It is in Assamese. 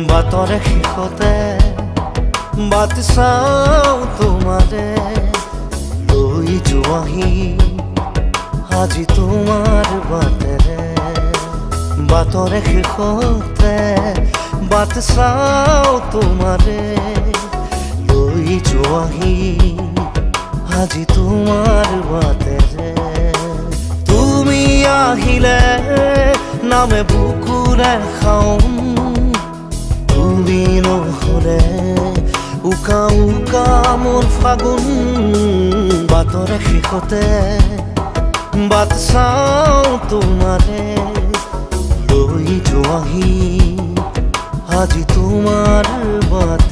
বাটৰে শেষতে বাট চাওঁ তোমাৰে লৈ যোৱাহি আজি তোমাৰ বাটেৰে। বাটৰে শেষতে বাট চাওঁ তোমাৰে লৈ যোৱাহি আজি তোমাৰ বাটেৰে। তুমি আহিলে নামে বুকুৰে খাওঁ, তুমি নহ'লে উকা উকা মোৰ ফাগুন। বাটৰে শেষতে বাট চাওঁ তোমাৰে লৈ যোৱাহি আজি তোমাৰ বাট।